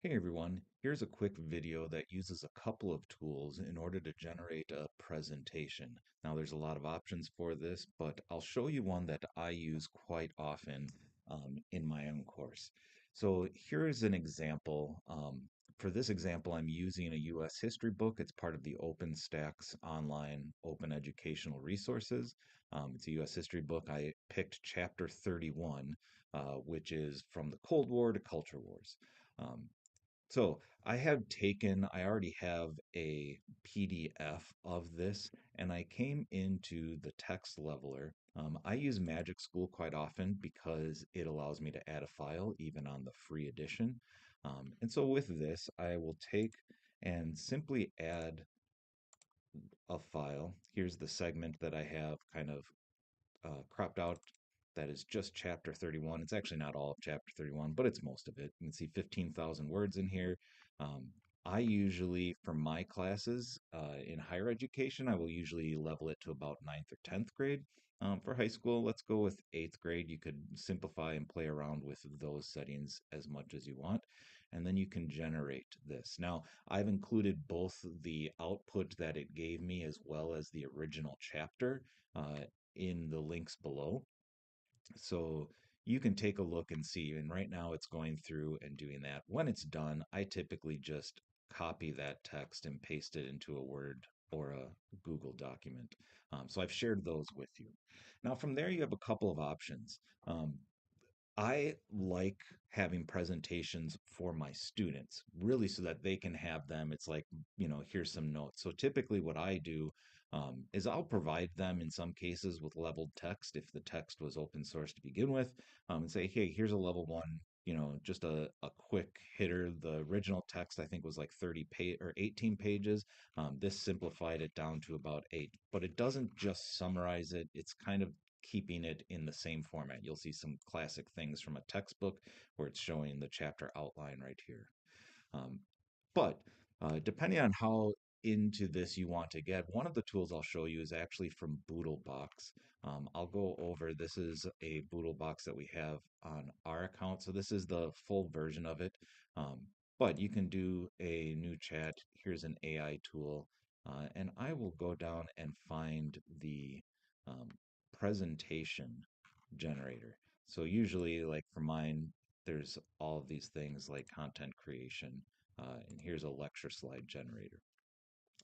Hey everyone, here's a quick video that uses a couple of tools in order to generate a presentation. Now there's a lot of options for this, but I'll show you one that I use quite often in my own course. So here is an example. For this example, I'm using a U.S. history book. It's part of the OpenStax online open educational resources. It's a U.S. history book. I picked chapter 31, which is from the Cold War to Culture Wars. Um, so I already have a PDF of this, and I came into the text leveler. I use Magicschool quite often because it allows me to add a file even on the free edition. And so with this, I will take and simply add a file. Here's the segment that I have kind of cropped out that is just chapter 31. It's actually not all of chapter 31, but it's most of it. You can see 15,000 words in here. Um, I usually, for my classes in higher education, I will usually level it to about ninth or 10th grade. For high school, let's go with 8th grade. You could simplify and play around with those settings as much as you want. And then you can generate this. Now, I've included both the output that it gave me as well as the original chapter in the links below. So you can take a look and see. And right now it's going through and doing that. When it's done, I typically just copy that text and paste it into a Word or a Google document. So I've shared those with you. Now, from there, you have a couple of options. Um, I like having presentations for my students, really, so that they can have them. It's like, here's some notes. So typically, what I do is I'll provide them in some cases with leveled text if the text was open source to begin with, and say, hey, here's a level one. Just a quick hitter. The original text I think was like 30 page or 18 pages. This simplified it down to about 8, but it doesn't just summarize it. It's kind of keeping it in the same format. You'll see some classic things from a textbook where it's showing the chapter outline right here. Um, but depending on how into this you want to get, one of the tools I'll show you is actually from BoodleBox. I'll go over, this is a BoodleBox that we have on our account. So this is the full version of it. Um, but you can do a new chat. Here's an AI tool. And I will go down and find the um, presentation generator. So usually, like for mine, there's all of these things like content creation, and here's a lecture slide generator.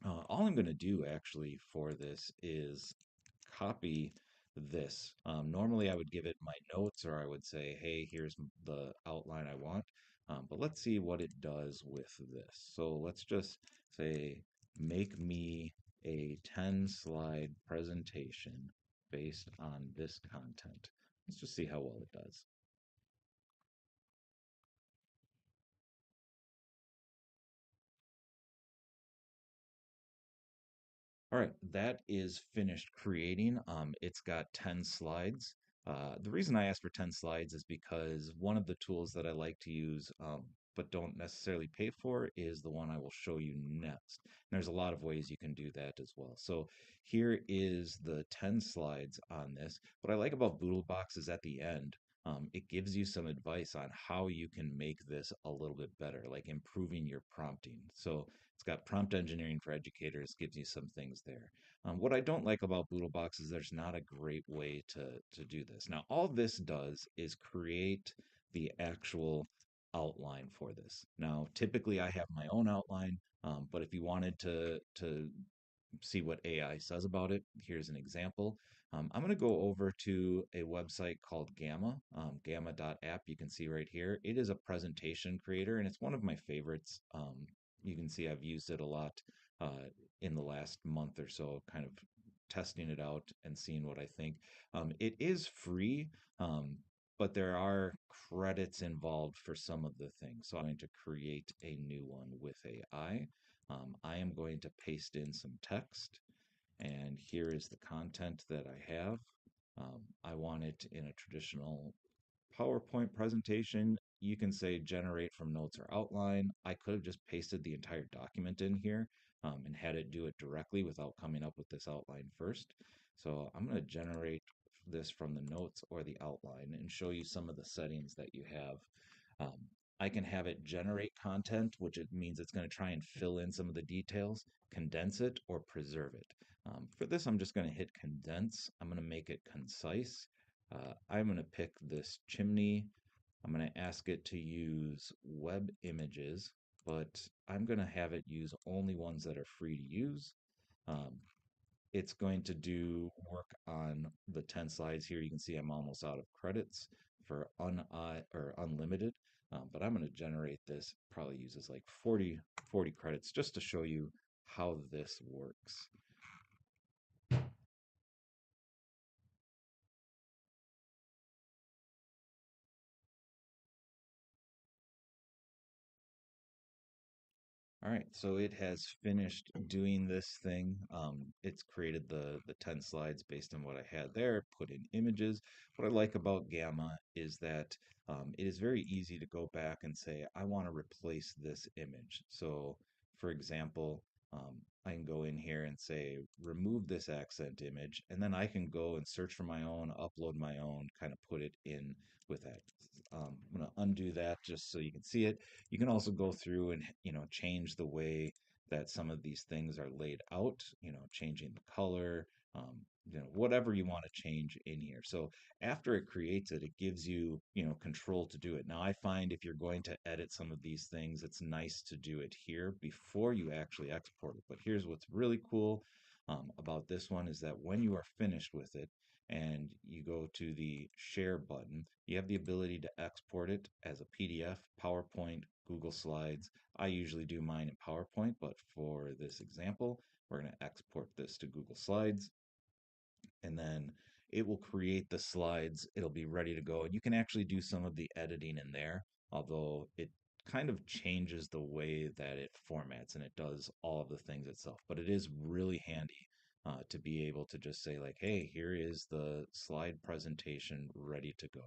All I'm going to do actually for this is copy this. Normally, I would give it my notes or I would say, hey, here's the outline I want. But let's see what it does with this. So let's just say, make me a 10-slide presentation based on this content. Let's just see how well it does. All right, that is finished creating. It's got 10 slides. The reason I asked for 10 slides is because one of the tools that I like to use, but don't necessarily pay for, is the one I will show you next. And there's a lot of ways you can do that as well. So here is the 10 slides on this. What I like about BoodleBox is at the end, it gives you some advice on how you can make this a little bit better, like improving your prompting. So it's got prompt engineering for educators, gives you some things there. What I don't like about BoodleBox is there's not a great way to do this. Now, all this does is create the actual outline for this. Now, typically I have my own outline, but if you wanted to see what AI says about it, here's an example. I'm going to go over to a website called Gamma, gamma.app. You can see right here. It is a presentation creator, and it's one of my favorites. You can see I've used it a lot in the last month or so, kind of testing it out and seeing what I think. It is free, but there are credits involved for some of the things. So I'm going to create a new one with AI. I am going to paste in some text, and here is the content that I have. I want it in a traditional PowerPoint presentation. You can say generate from notes or outline. I could have just pasted the entire document in here and had it do it directly without coming up with this outline first. So I'm going to generate this from the notes or the outline and show you some of the settings that you have. Um, I can have it generate content, which it means it's going to try and fill in some of the details, condense it, or preserve it. For this, I'm just going to hit condense. I'm going to make it concise. I'm going to pick this chimney. I'm going to ask it to use web images, but I'm going to have it use only ones that are free to use. Um, it's going to do work on the 10 slides here. You can see I'm almost out of credits for or unlimited, but I'm going to generate this, probably uses like 40 credits just to show you how this works. All right, so it has finished doing this thing. It's created the 10 slides based on what I had there, put in images. What I like about Gamma is that it is very easy to go back and say, I want to replace this image. So, for example, I can go in here and say, remove this accent image, and then I can go and search for my own, upload my own, kind of put it in with that. I'm going to undo that just so you can see it. You can also go through and change the way that some of these things are laid out, changing the color, whatever you want to change in here. So after it creates it, it gives you, control to do it. Now I find if you're going to edit some of these things, it's nice to do it here before you actually export it. But here's what's really cool about this one is that when you are finished with it, and you go to the share button, you have the ability to export it as a PDF, PowerPoint, Google Slides. I usually do mine in PowerPoint, but for this example, we're going to export this to Google Slides, and then it will create the slides. It'll be ready to go. And you can actually do some of the editing in there, although it kind of changes the way that it formats and it does all of the things itself. But it is really handy to be able to just say, like, hey, here is the slide presentation ready to go.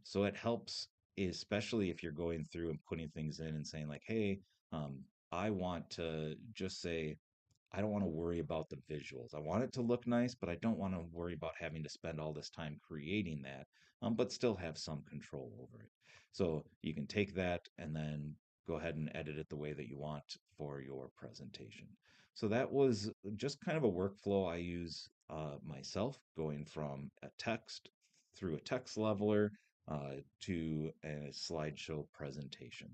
So it helps, especially if you're going through and putting things in and saying, like, hey, um, I want to just say, I don't want to worry about the visuals. I want it to look nice, but I don't want to worry about having to spend all this time creating that, but still have some control over it. So you can take that and then go ahead and edit it the way that you want for your presentation. So that was just kind of a workflow I use myself, going from a text through a text leveler to a slideshow presentation.